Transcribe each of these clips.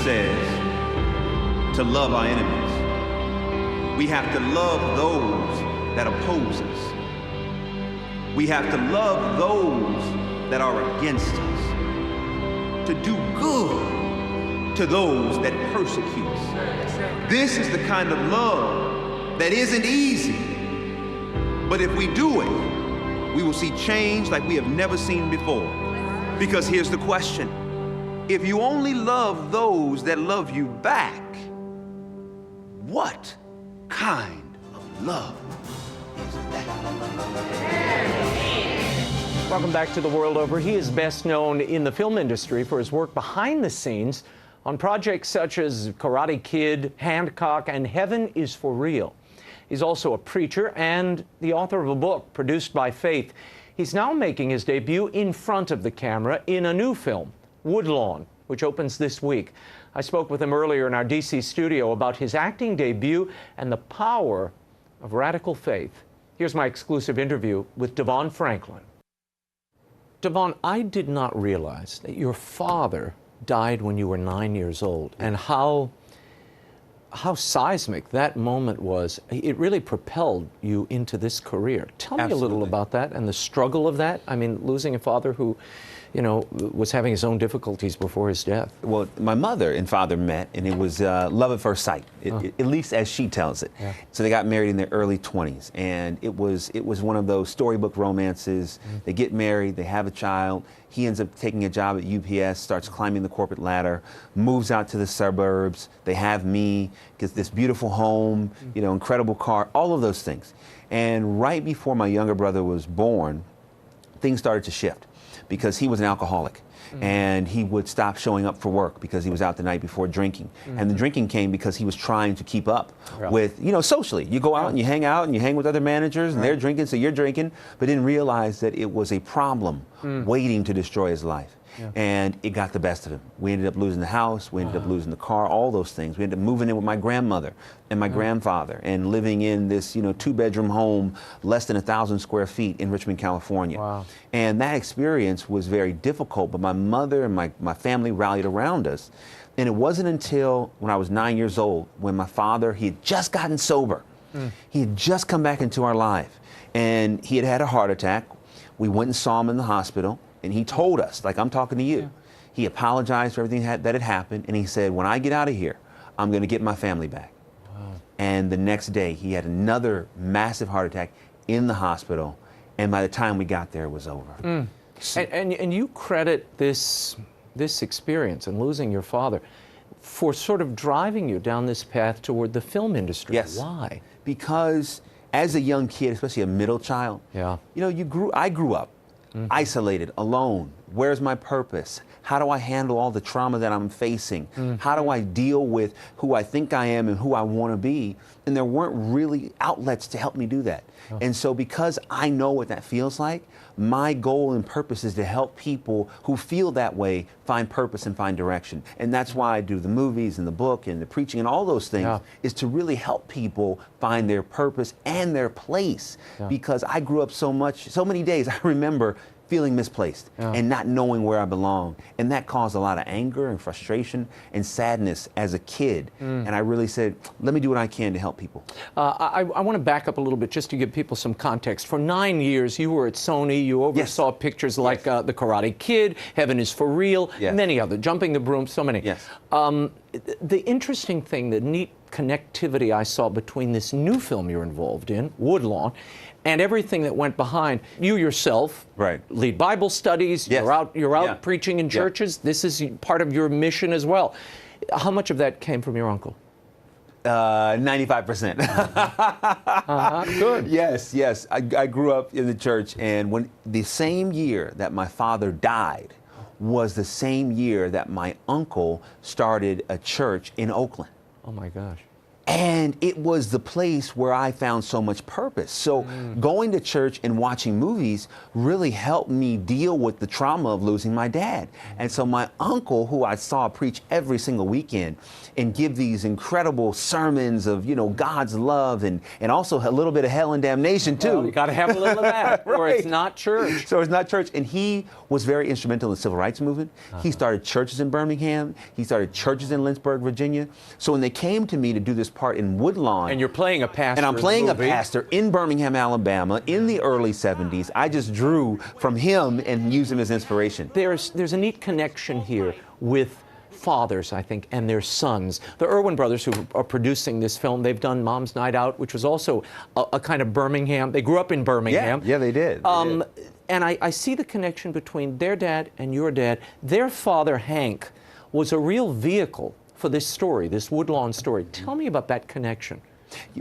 says to love our enemies. We have to love those that oppose us. We have to love those that are against us. To do good to those that persecute us. This is the kind of love that isn't easy. But if we do it, we will see change like we have never seen before. Because here's the question. If you only love those that love you back, what kind of love is that? Welcome back to The World Over. He is best known in the film industry for his work behind the scenes on projects such as Karate Kid, Hancock, and Heaven is for Real. He's also a preacher and the author of a book produced by Faith. He's now making his debut in front of the camera in a new film, Woodlawn, which opens this week. I spoke with him earlier in our D.C. studio about his acting debut and the power of radical faith. Here's my exclusive interview with DEVON Franklin. DEVON, I did not realize that your father died when you were 9 years old, and how seismic that moment was. It really propelled you into this career. Tell me a little about that and the struggle of that. I mean, losing a father who, you know, was having his own difficulties before his death. Well, my mother and father met, and it was love at first sight, at least as she tells it. Yeah. So they got married in their early 20s, and it was one of those storybook romances. They get married, they have a child. He ends up taking a job at UPS, starts climbing the corporate ladder, moves out to the suburbs. They have me, gets this beautiful home, you know, incredible car, all of those things. And right before my younger brother was born, things started to shift, because he was an alcoholic, and he would stop showing up for work because he was out the night before drinking. And the drinking came because he was trying to keep up with, you know, socially. You go out and you hang with other managers, and they're drinking, so you're drinking, but didn't realize that it was a problem waiting to destroy his life. Yeah. And it got the best of him. We ended up losing the house, we ended up losing the car, all those things. We ended up moving in with my grandmother and my grandfather and living in this, you know, 2-bedroom home, less than 1,000 square feet in Richmond, California. Wow. And that experience was very difficult, but my mother and my family rallied around us. And it wasn't until when I was 9 years old, when my father, he had just gotten sober. He had just come back into our life, and he had had a heart attack. We went and saw him in the hospital. And he told us, like I'm talking to you, he apologized for everything that had happened, and he said, when I get out of here, I'm going to get my family back. Wow. And the next day, he had another massive heart attack in the hospital, and by the time we got there, it was over. So, and you credit this experience and losing your father for sort of driving you down this path toward the film industry. Yes. Why? Because as a young kid, especially a middle child, you know, I grew up isolated, alone. Where's my purpose? How do I handle all the trauma that I'm facing? How do I deal with who I think I am and who I want to be? And there weren't really outlets to help me do that. And so because I know what that feels like, my goal and purpose is to help people who feel that way find purpose and find direction. And that's why I do the movies and the book and the preaching and all those things, is to really help people find their purpose and their place. Because I grew up so many days, I remember feeling misplaced and not knowing where I belong. And that caused a lot of anger and frustration and sadness as a kid. And I really said, let me do what I can to help people. I want to back up a little bit just to give people some context. For 9 years, you were at Sony. You oversaw pictures like The Karate Kid, Heaven is for Real, many other, Jumping the Broom, so many. The interesting thing, the neat connectivity I saw between this new film you're involved in, Woodlawn, and everything that went behind. You yourself lead Bible studies, you're out preaching in churches. This is part of your mission as well. How much of that came from your uncle? 95%. Good. Yes. I grew up in the church, and when the same year that my father died was the same year that my uncle started a church in Oakland. Oh my gosh. And it was the place where I found so much purpose. So going to church and watching movies really helped me deal with the trauma of losing my dad. And so my uncle, who I saw preach every single weekend and give these incredible sermons of, you know, God's love and also a little bit of hell and damnation too. Well, you got to have a little of that, Right. or it's not church. So it's not church. And he was very instrumental in the civil rights movement. He started churches in Birmingham. He started churches in Lynchburg, Virginia. So when they came to me to do this part in Woodlawn. And you're playing a pastor. And I'm playing a movie. pastor in Birmingham, Alabama in the early 70s. I just drew from him and used him as inspiration. There's a neat connection here with fathers, I think, and their sons. The Irwin brothers, who are producing this film, they've done Mom's Night Out, which was also a kind of Birmingham. They grew up in Birmingham. Yeah, they did. And I see the connection between their dad and your dad. Their father, Hank, was a real vehicle for this story, this Woodlawn story. Tell me about that connection.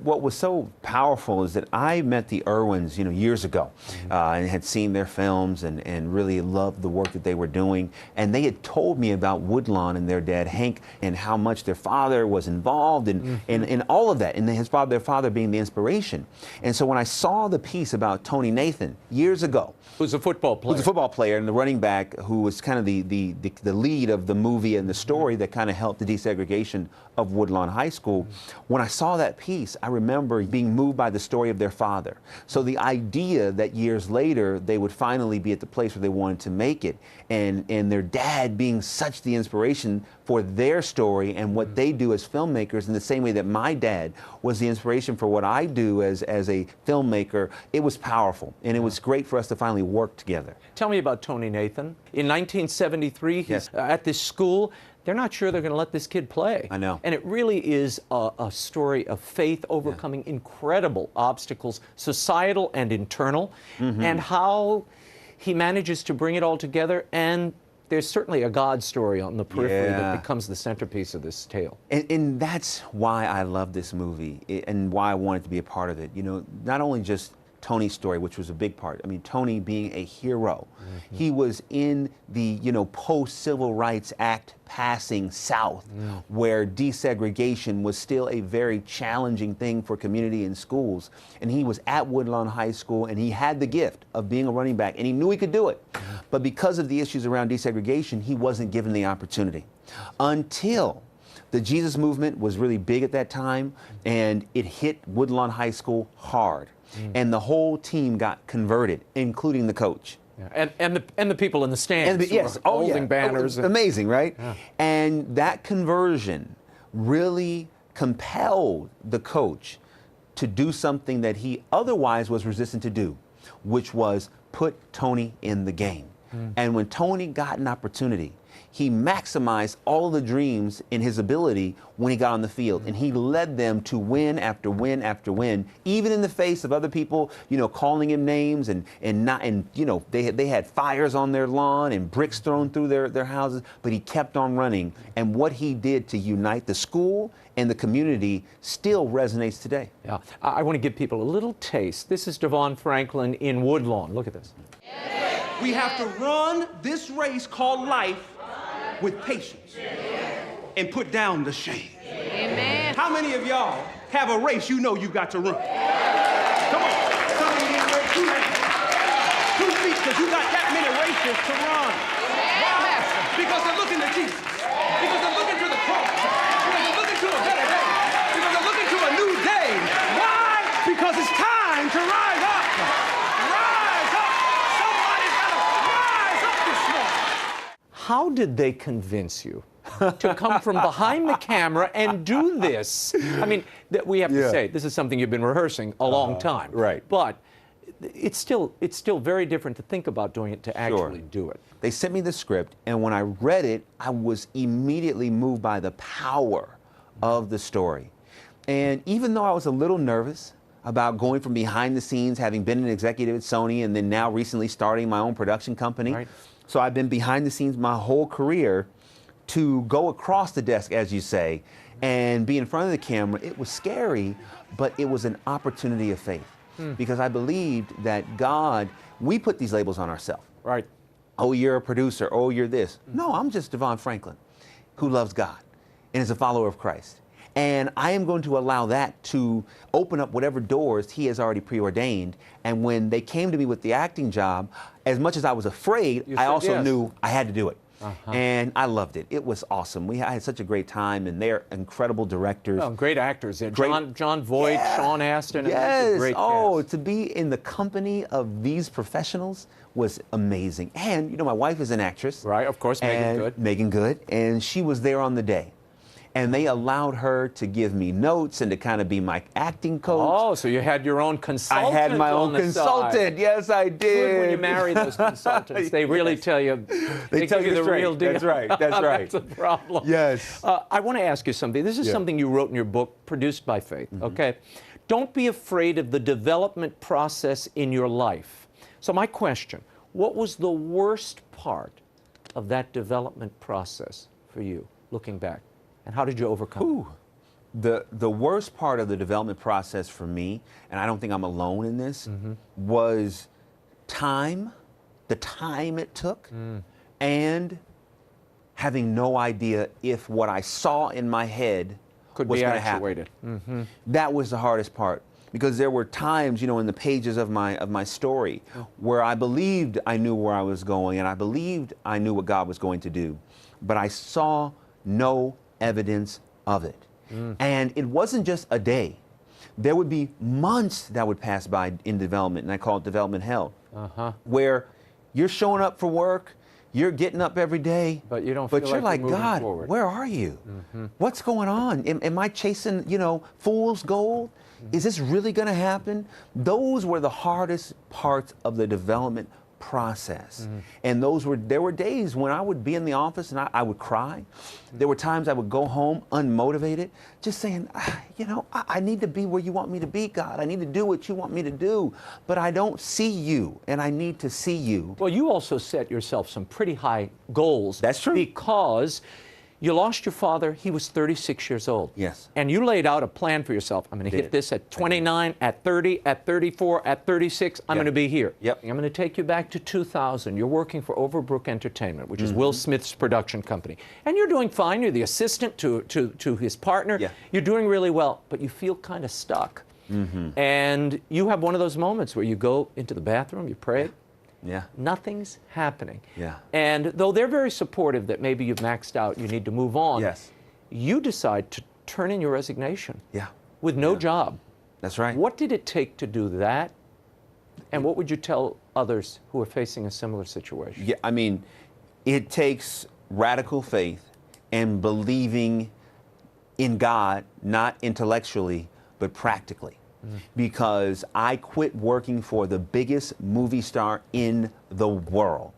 What was so powerful is that I met the Irwins, you know, years ago, and had seen their films and really loved the work that they were doing. And they had told me about Woodlawn and their dad Hank and how much their father was involved in all of that, and their father being the inspiration. And so when I saw the piece about Tony Nathan years ago, Who's a football player. who's a football player and the running back who was kind of the lead of the movie and the story that kind of helped the desegregation of Woodlawn High School. When I saw that piece, I remember being moved by the story of their father. So the idea that years later they would finally be at the place where they wanted to make it, and their dad being such the inspiration for their story and what they do as filmmakers, in the same way that my dad was the inspiration for what I do as a filmmaker, it was powerful. And it was great for us to finally work together. Tell me about Tony Nathan. In 1973, he's Yes. at this school. They're not sure they're going to let this kid play. I know. And it really is a story of faith overcoming incredible obstacles, societal and internal, and how he manages to bring it all together. And there's certainly a God story on the periphery that becomes the centerpiece of this tale. And that's why I love this movie and why I wanted to be a part of it. You know, not only just Tony's story, which was a big part. I mean, Tony being a hero. He was in the, you know, post-Civil Rights Act passing South, where desegregation was still a very challenging thing for community and schools. And he was at Woodlawn High School, and he had the gift of being a running back, and he knew he could do it. But because of the issues around desegregation, he wasn't given the opportunity until the Jesus movement was really big at that time, and it hit Woodlawn High School hard. And the whole team got converted, including the coach. Yeah. And the people in the stands Yes, holding banners. Amazing, right? Yeah. And that conversion really compelled the coach to do something that he otherwise was resistant to do, which was put Tony in the game. And when Tony got an opportunity, he maximized all of the dreams in his ability when he got on the field, and he led them to win after win after win, even in the face of other people, you know, calling him names and you know, they had fires on their lawn and bricks thrown through their houses, but he kept on running. And what he did to unite the school and the community still resonates today. Yeah, I want to give people a little taste. This is DEVON Franklin in Woodlawn. Look at this. We have to run this race called life with patience and put down the shame. Amen. How many of y'all have a race you know you've got to run? Come on. Some of you need to raise 2 hands. 2 feet, because you got that many races to run. Why? Because they're looking to Jesus. Because they're looking to the cross. Because they're looking to a better day. Because they're looking to a new day. Why? Because it's time to rise up. Rise up. Somebody's got to rise up this morning. How did they convince you to come from behind the camera and do this? I mean, we have to say, this is something you've been rehearsing a long time. Right. But it's still very different to think about doing it to actually do it. They sent me the script, and when I read it, I was immediately moved by the power of the story. And even though I was a little nervous about going from behind the scenes, having been an executive at Sony and then now recently starting my own production company, Right. So I've been behind the scenes my whole career, to go across the desk, as you say, and be in front of the camera, it was scary, but it was an opportunity of faith. Because I believed that God, we put these labels on ourselves. Right. Oh, you're a producer. Oh, you're this. No, I'm just DEVON Franklin, who loves God and is a follower of Christ. And I am going to allow that to open up whatever doors he has already preordained. And when they came to me with the acting job, as much as I was afraid, I also knew I had to do it. And I loved it. It was awesome. I had such a great time, and they're incredible directors. Oh, great actors. John Voight, Sean Astin. Yes. Great cast. To be in the company of these professionals was amazing. And, you know, my wife is an actress. Right, of course, Megan Good. Megan Good. And she was there on the day. And they allowed her to give me notes and to kind of be my acting coach. Oh, so you had your own consultant. I had my own consultant. Yes, I did. Good when you marry those consultants. They really tell you. They tell you the real deal. That's right. That's right. That's a problem. Yes. I want to ask you something. This is something you wrote in your book, Produced by Faith. Okay. Don't be afraid of the development process in your life. So my question: what was the worst part of that development process for you, looking back? And how did you overcome it? The worst part of the development process for me, and I don't think I'm alone in this, was time, the time it took, and having no idea if what I saw in my head could was be going to happen. actuated. That was the hardest part, because there were times, you know, in the pages of my story where I believed I knew where I was going, and I believed I knew what God was going to do, but I saw no evidence of it. And it wasn't just a day. There would be months that would pass by in development, and I call it development hell, where you're showing up for work, you're getting up every day, but you don't feel but you're like, God, forward. where are you? What's going on? Am I chasing, you know, fool's gold? Is this really going to happen? Those were the hardest parts of the development process. And there were days when I would be in the office and I would cry. There were times I would go home unmotivated, just saying, you know, I need to be where you want me to be, God. I need to do what you want me to do, but I don't see you, and I need to see you. Well, you also set yourself some pretty high goals. That's true. Because you lost your father, he was 36 years old. Yes. And you laid out a plan for yourself. I'm going to hit this at 29, at 30, at 34, at 36. I'm going to be here. Yep. I'm going to take you back to 2000. You're working for Overbrook Entertainment, which is Will Smith's production company. And you're doing fine. You're the assistant to his partner. Yeah. You're doing really well, but you feel kind of stuck. And you have one of those moments where you go into the bathroom, you pray. Yeah. Nothing's happening. Yeah. And though they're very supportive that maybe you've maxed out, you need to move on, Yes. you decide to turn in your resignation. Yeah. With no job. That's right. What did it take to do that? And what would you tell others who are facing a similar situation? Yeah, I mean, it takes radical faith and believing in God, not intellectually, but practically. Because I quit working for the biggest movie star in the world.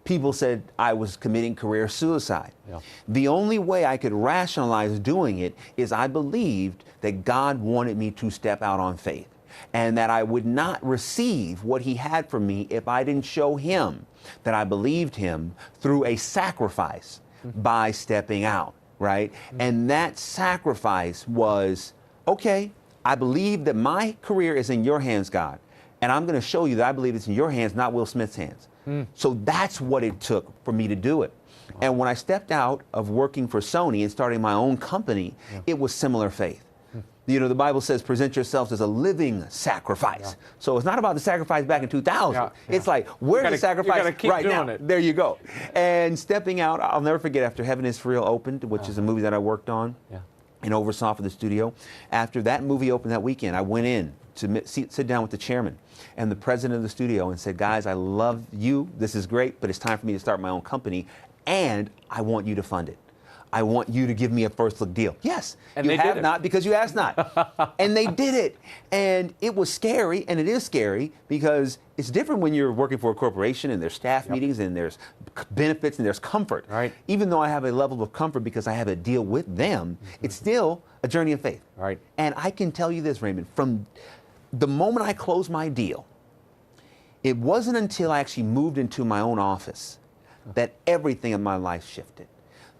People said I was committing career suicide. Yeah. The only way I could rationalize doing it is I believed that God wanted me to step out on faith, and that I would not receive what he had for me if I didn't show him that I believed him through a sacrifice by stepping out, right? And that sacrifice was, okay, I believe that my career is in your hands, God, and I'm going to show you that I believe it's in your hands, not Will Smith's hands. So that's what it took for me to do it. And when I stepped out of working for Sony and starting my own company, it was similar faith. You know, the Bible says, present yourselves as a living sacrifice. So it's not about the sacrifice back in 2000. It's like, where's the sacrifice right now? There you go. And stepping out, I'll never forget, after Heaven is For Real opened, which is a movie that I worked on and oversaw for the studio. After that movie opened that weekend, I went in to sit down with the chairman and the president of the studio and said, guys, I love you. This is great, but it's time for me to start my own company, and I want you to fund it. I want you to give me a first look deal. Yes, and you have not because you asked not. And they did it. And it was scary, and it is scary, because it's different when you're working for a corporation and there's staff meetings and there's benefits and there's comfort. Right. Even though I have a level of comfort because I have a deal with them, it's still a journey of faith. Right. And I can tell you this, Raymond, from the moment I closed my deal, it wasn't until I actually moved into my own office that everything in my life shifted.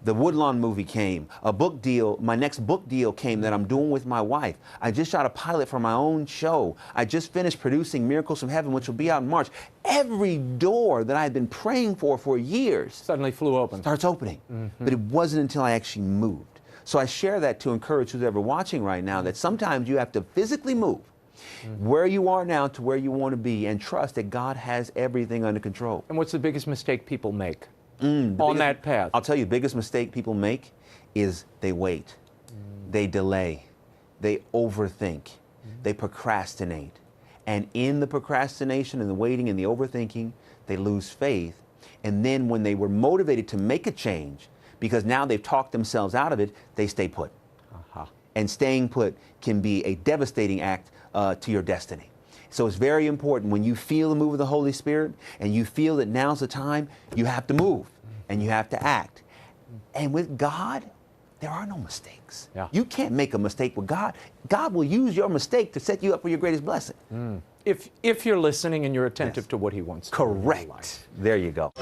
The Woodlawn movie came, a book deal, my next book deal came that I'm doing with my wife. I just shot a pilot for my own show. I just finished producing Miracles from Heaven, which will be out in March. Every door that I've been praying for years suddenly flew open. starts opening. But it wasn't until I actually moved. So I share that to encourage who's ever watching right now that sometimes you have to physically move where you are now to where you want to be and trust that God has everything under control. And what's the biggest mistake people make on that path? I'll tell you, the biggest mistake people make is they wait, they delay, they overthink, they procrastinate. And in the procrastination and the waiting and the overthinking, they lose faith. And then when they were motivated to make a change, because now they've talked themselves out of it, they stay put. And staying put can be a devastating act to your destiny. So it's very important when you feel the move of the Holy Spirit and you feel that now's the time, you have to move and you have to act. And with God, there are no mistakes. Yeah. You can't make a mistake with God. God will use your mistake to set you up for your greatest blessing. If you're listening and you're attentive to what He wants to do in your life. Correct. There you go.